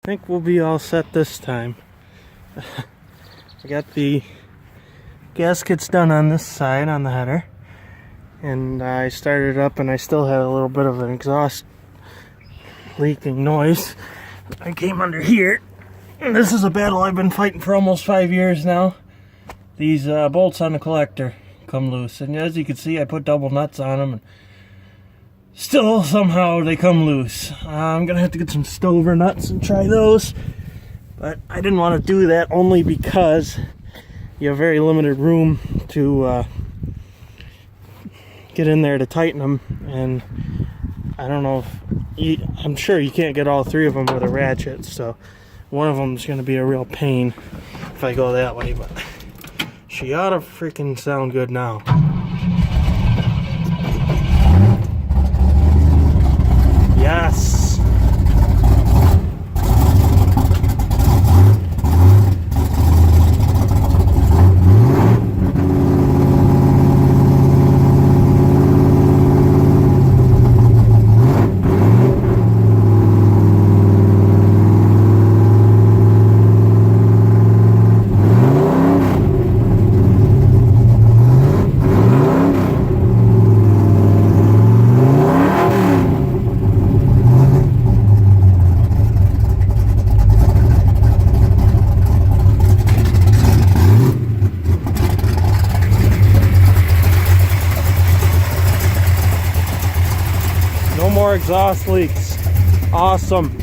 think we'll be all set this time. I got the gaskets done on this side on the header, and I started it up and I still had a little bit of an exhaust leaking noise. I came under here, and this is a battle I've been fighting for almost 5 years now. These bolts on the collector come loose, and as you can see I put double nuts on them and still somehow they come loose. I'm gonna have to get some Stover nuts and try those, but I didn't want to do that only because you have very limited room to get in there to tighten them, and I don't know if I'm sure you can't get all three of them with a ratchet, so one of them is going to be a real pain if I go that way, but she ought to freaking sound good now. Yes! No more exhaust leaks. Awesome.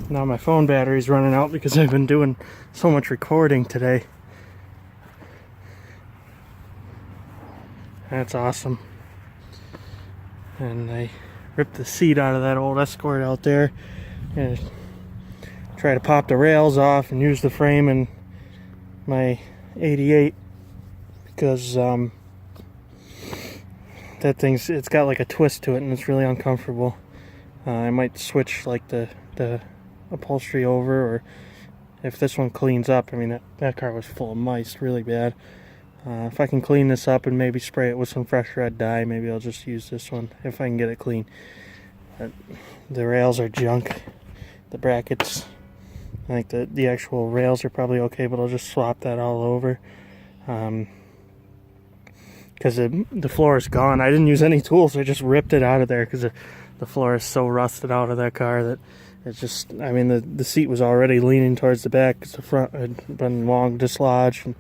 Now my phone battery's running out because I've been doing so much recording today. That's awesome. And I ripped the seat out of that old Escort out there and try to pop the rails off and use the frame in my 88 because that it's got like a twist to it and it's really uncomfortable. I might switch like the upholstery over, or if this one cleans up, I mean that car was full of mice really bad. If I can clean this up and maybe spray it with some fresh red dye, maybe I'll just use this one if I can get it clean. The rails are junk. The brackets, I think the actual rails are probably okay, but I'll just swap that all over. Because the floor is gone. I didn't use any tools. I just ripped it out of there because the floor is so rusted out of that car that it's just, I mean, the seat was already leaning towards the back because the front had been long dislodged. And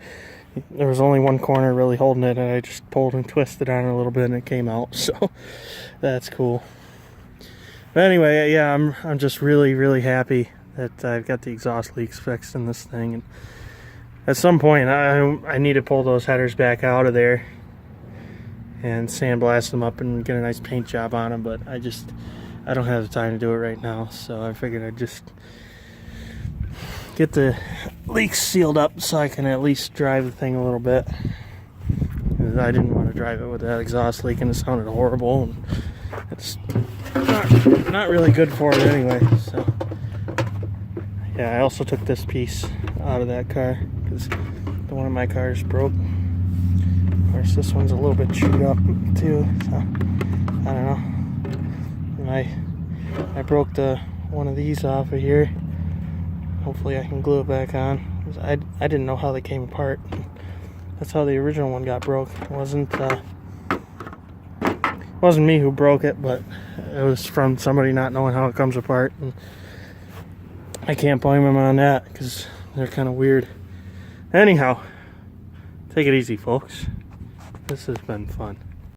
there was only one corner really holding it, and I just pulled and twisted on it a little bit and it came out. So that's cool. But anyway, yeah, I'm just really, really happy that I've got the exhaust leaks fixed in this thing. And at some point, I need to pull those headers back out of there and sandblast them up and get a nice paint job on them, but I don't have the time to do it right now, so I figured I'd just get the leaks sealed up so I can at least drive the thing a little bit. I didn't want to drive it with that exhaust leak and it sounded horrible, and it's not really good for it anyway. So yeah, I also took this piece out of that car because the one of my cars broke. Of course, this one's a little bit chewed up too, so I don't know. And I broke one of these off of here. Hopefully I can glue it back on. I didn't know how they came apart. That's how the original one got broke. It wasn't me who broke it, but it was from somebody not knowing how it comes apart. And I can't blame them on that because they're kind of weird. Anyhow, take it easy, folks. This has been fun.